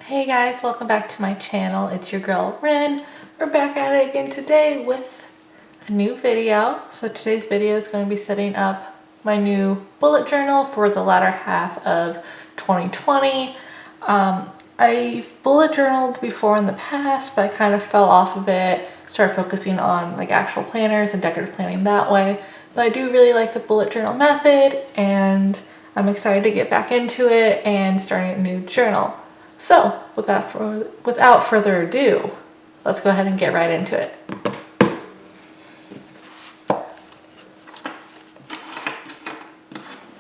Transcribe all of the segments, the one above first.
Hey guys, welcome back to my channel. It's your girl Rin. We're back at it again today with a new video. So today's video is going to be setting up my new bullet journal for the latter half of 2020. I've bullet journaled before in the past, but I kind of fell off of it, started focusing on like actual planners and decorative planning that way. But I do really like the bullet journal method, and I'm excited to get back into it and starting a new journal. So without further ado, let's go ahead and get right into it.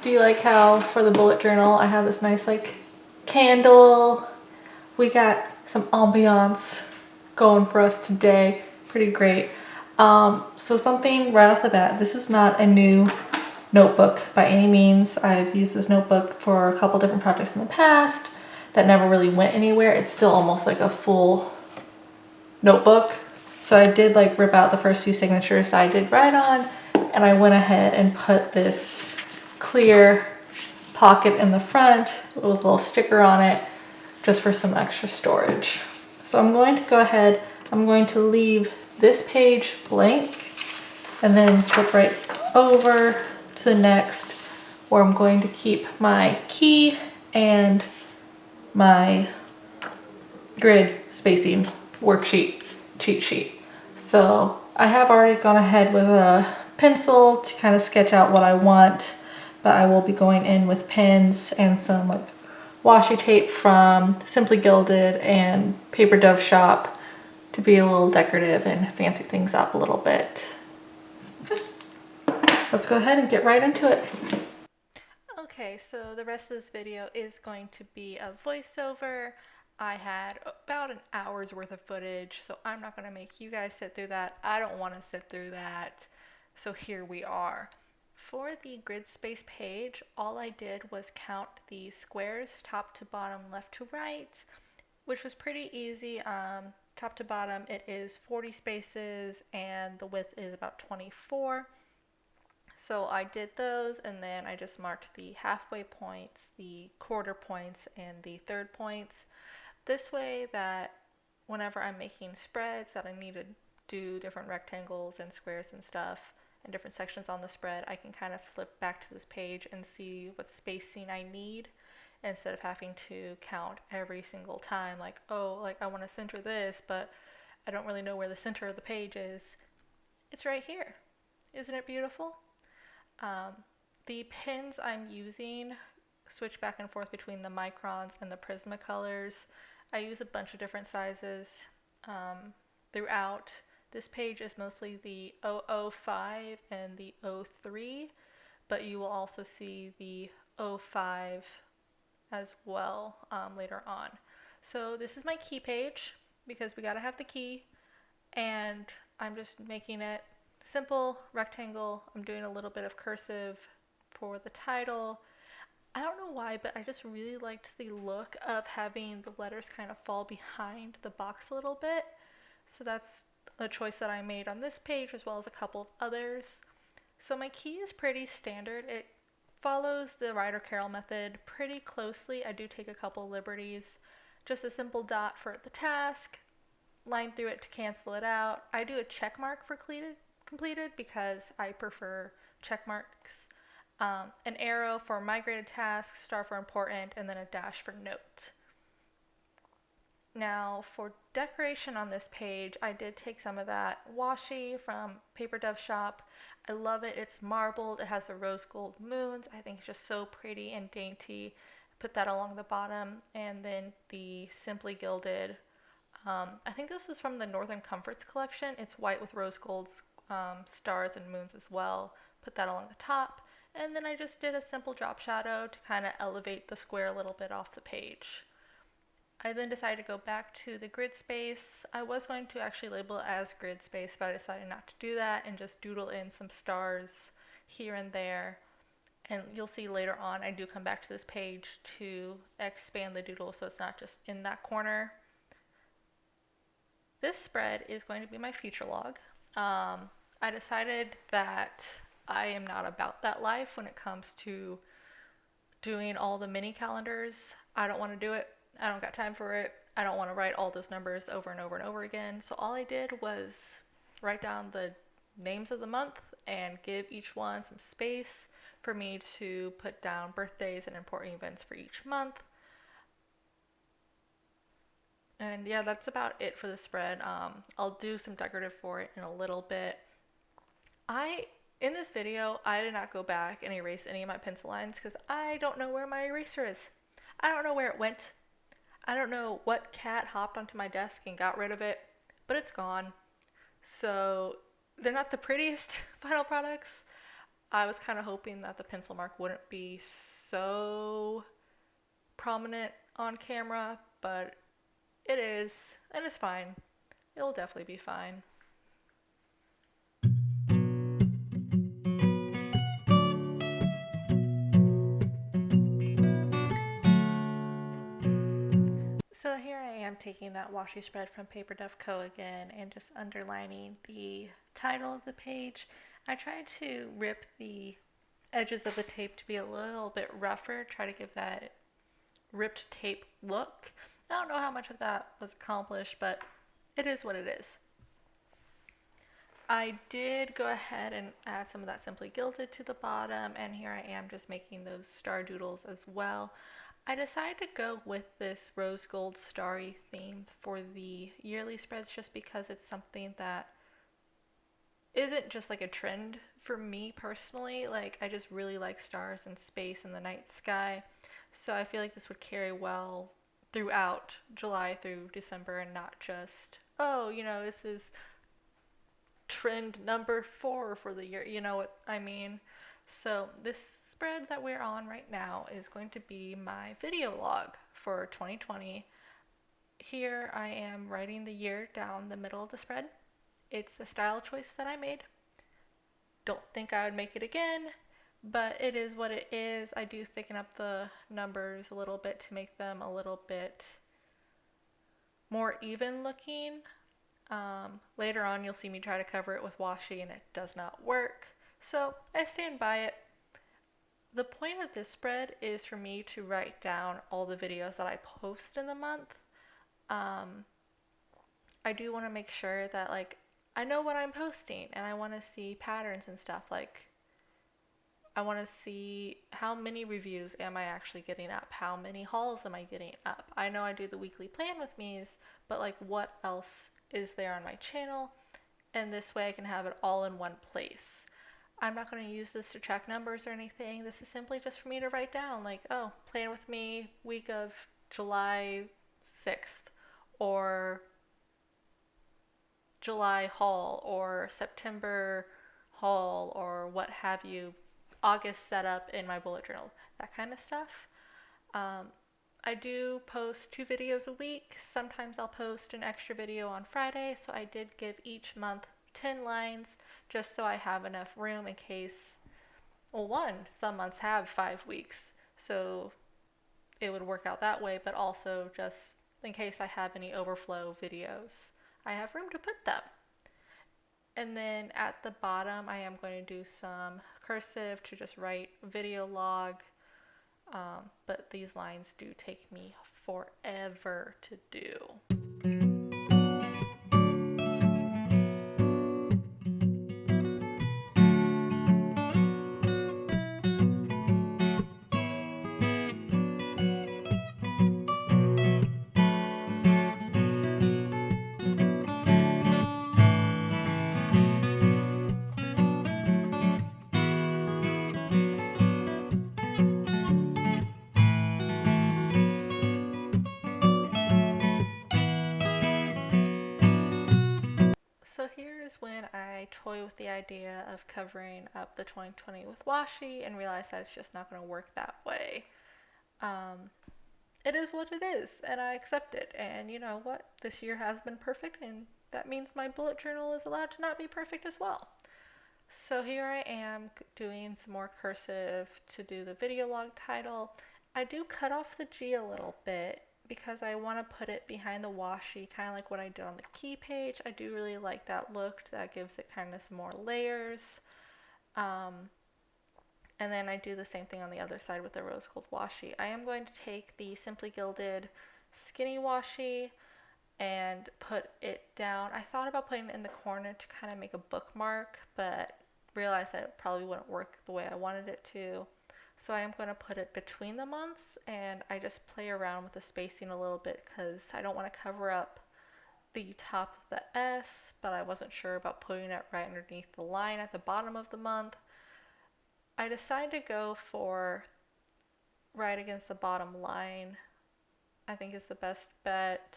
Do you like how for the bullet journal I have this nice like candle? We got some ambiance going for us today. Pretty great. So something right off the bat, this is not a new notebook by any means. I've used this notebook for a couple different projects in the past that never really went anywhere. It's still almost like a full notebook. So I did like rip out the first few signatures that I did write on, and I went ahead and put this clear pocket in the front with a little sticker on it just for some extra storage. So I'm going to go ahead, I'm going to leave this page blank and then flip right over to the next, where I'm going to keep my key and my grid spacing worksheet cheat sheet. So I have already gone ahead with a pencil to kind of sketch out what I want, but I will be going in with pens and some like washi tape from Simply Gilded and Paper Dove Shop to be a little decorative and fancy things up a little bit. Okay, let's go ahead and get right into it. Okay, so the rest of this video is going to be a voiceover. I had about an hour's worth of footage, so I'm not going to make you guys sit through that. I don't want to sit through that. So here we are. For the grid space page, all I did was count the squares top to bottom, left to right, which was pretty easy. Top to bottom, it is 40 spaces and the width is about 24. So I did those, and then I just marked the halfway points, the quarter points, and the third points. This way that whenever I'm making spreads that I need to do different rectangles and squares and stuff and different sections on the spread, I can kind of flip back to this page and see what spacing I need instead of having to count every single time, like, oh, like I want to center this, but I don't really know where the center of the page is. It's right here. Isn't it beautiful? The pins I'm using switch back and forth between the microns and the Prismacolors. I use a bunch of different sizes throughout. This page is mostly the 005 and the 03, but you will also see the 05 as well later on. So this is my key page because we gotta have the key, and I'm just making it simple rectangle. I'm doing a little bit of cursive for the title. I don't know why, but I just really liked the look of having the letters kind of fall behind the box a little bit. So that's a choice that I made on this page as well as a couple of others. So my key is pretty standard. It follows the Ryder Carroll method pretty closely. I do take a couple liberties. Just a simple dot for the task, line through it to cancel it out. I do a check mark for completed because I prefer check marks. An arrow for migrated tasks, star for important, and then a dash for note. Now for decoration on this page, I did take some of that washi from Paper Dove Shop. I love it. It's marbled. It has the rose gold moons. I think it's just so pretty and dainty. Put that along the bottom, and then the Simply Gilded. I think this was from the Northern Comforts collection. It's white with rose gold stars and moons as well. Put that along the top. And then I just did a simple drop shadow to kind of elevate the square a little bit off the page. I then decided to go back to the grid space. I was going to actually label it as grid space, but I decided not to do that and just doodle in some stars here and there. And you'll see later on I do come back to this page to expand the doodle so it's not just in that corner. This spread is going to be my future log. I decided that I am not about that life when it comes to doing all the mini calendars. I don't want to do it I don't got time for it. I don't want to write all those numbers over and over and over again. So all I did was write down the names of the month and give each one some space for me to put down birthdays and important events for each month. And yeah, that's about it for the spread. I'll do some decorative for it in a little bit. In this video, I did not go back and erase any of my pencil lines because I don't know where my eraser is. I don't know where it went. I don't know what cat hopped onto my desk and got rid of it, but it's gone. So they're not the prettiest final products. I was kind of hoping that the pencil mark wouldn't be so prominent on camera, but it is, and it's fine. It'll definitely be fine. So here I am taking that washi spread from Paper Duff Co. again and just underlining the title of the page. I tried to rip the edges of the tape to be a little bit rougher, try to give that ripped tape look. I don't know how much of that was accomplished, but it is what it is. I did go ahead and add some of that Simply Gilded to the bottom, and here I am just making those star doodles as well. I decided to go with this rose gold starry theme for the yearly spreads just because it's something that isn't just like a trend for me personally. Like, I just really like stars and space and the night sky. So I feel like this would carry well throughout July through December and not just, oh, this is trend number 4 for the year. You know what I mean? So this spread that we're on right now is going to be my video log for 2020. Here I am writing the year down the middle of the spread. It's a style choice that I made. Don't think I would make it again, but it is what it is. I do thicken up the numbers a little bit to make them a little bit more even looking. Later on you'll see me try to cover it with washi and it does not work. So I stand by it. The point of this spread is for me to write down all the videos that I post in the month. I do want to make sure that I know what I'm posting and I want to see patterns and stuff. I want to see how many reviews am I actually getting up? How many hauls am I getting up? I know I do the weekly plan with me's, but what else is there on my channel? And this way I can have it all in one place. I'm not going to use this to track numbers or anything. This is simply just for me to write down oh, plan with me week of July 6th or July haul or September haul or what have you, August setup in my bullet journal, that kind of stuff. I do post 2 videos a week. Sometimes I'll post an extra video on Friday, so I did give each month 10 lines just so I have enough room in case, well, some months have 5 weeks, so it would work out that way, but also just in case I have any overflow videos, I have room to put them. And then at the bottom, I am going to do some cursive to just write video log. But these lines do take me forever to do. So here is when I toy with the idea of covering up the 2020 with washi and realize that it's just not going to work that way. It is what it is, and I accept it. And you know what? This year has been perfect, and that means my bullet journal is allowed to not be perfect as well. So here I am doing some more cursive to do the video log title. I do cut off the G a little bit because I want to put it behind the washi, kind of like what I did on the key page. I do really like that look. That gives it kind of some more layers. And then I do the same thing on the other side with the rose gold washi. I am going to take the Simply Gilded skinny washi and put it down. I thought about putting it in the corner to kind of make a bookmark, but realized that it probably wouldn't work the way I wanted it to. So I am going to put it between the months, and I just play around with the spacing a little bit because I don't want to cover up the top of the S, but I wasn't sure about putting it right underneath the line at the bottom of the month. I decided to go for right against the bottom line. I think is the best bet.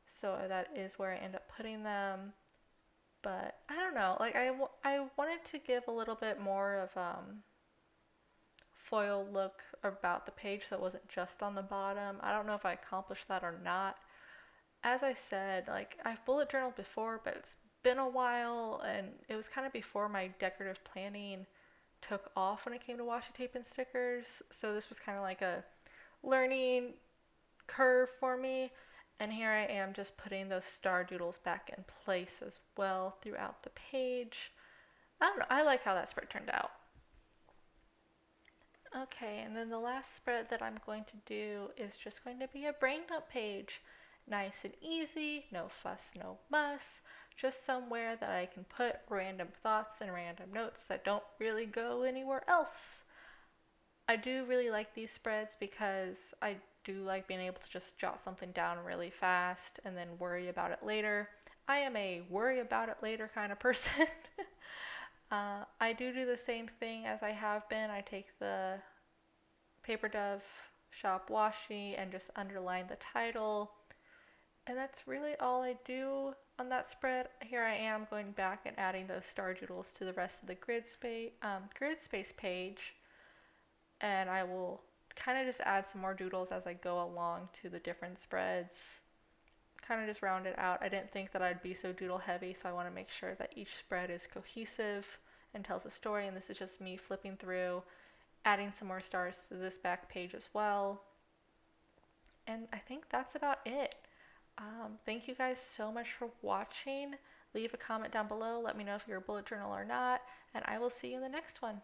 So that is where I end up putting them. But I don't know, like I wanted to give a little bit more of foil look about the page so it wasn't just on the bottom. I don't know if I accomplished that or not. As I said, like I've bullet journaled before, but it's been a while, and it was kind of before my decorative planning took off when it came to washi tape and stickers. So this was kind of like a learning curve for me. And here I am just putting those star doodles back in place as well throughout the page. I don't know, I like how that spread turned out. Okay, and then the last spread that I'm going to do is just going to be a brain dump page. Nice and easy, no fuss, no muss, just somewhere that I can put random thoughts and random notes that don't really go anywhere else. I do really like these spreads because I do like being able to just jot something down really fast and then worry about it later. I am a worry about it later kind of person. I do the same thing as I have been. I take the Paper Dove Shop washi and just underline the title. And that's really all I do on that spread. Here I am going back and adding those star doodles to the rest of the grid space page. And I will kind of just add some more doodles as I go along to the different spreads. Kind of just round it out. I didn't think that I'd be so doodle heavy, so I want to make sure that each spread is cohesive and tells a story. And this is just me flipping through, adding some more stars to this back page as well. And I think that's about it. Thank you guys so much for watching. Leave a comment down below. Let me know if you're a bullet journal or not. And I will see you in the next one.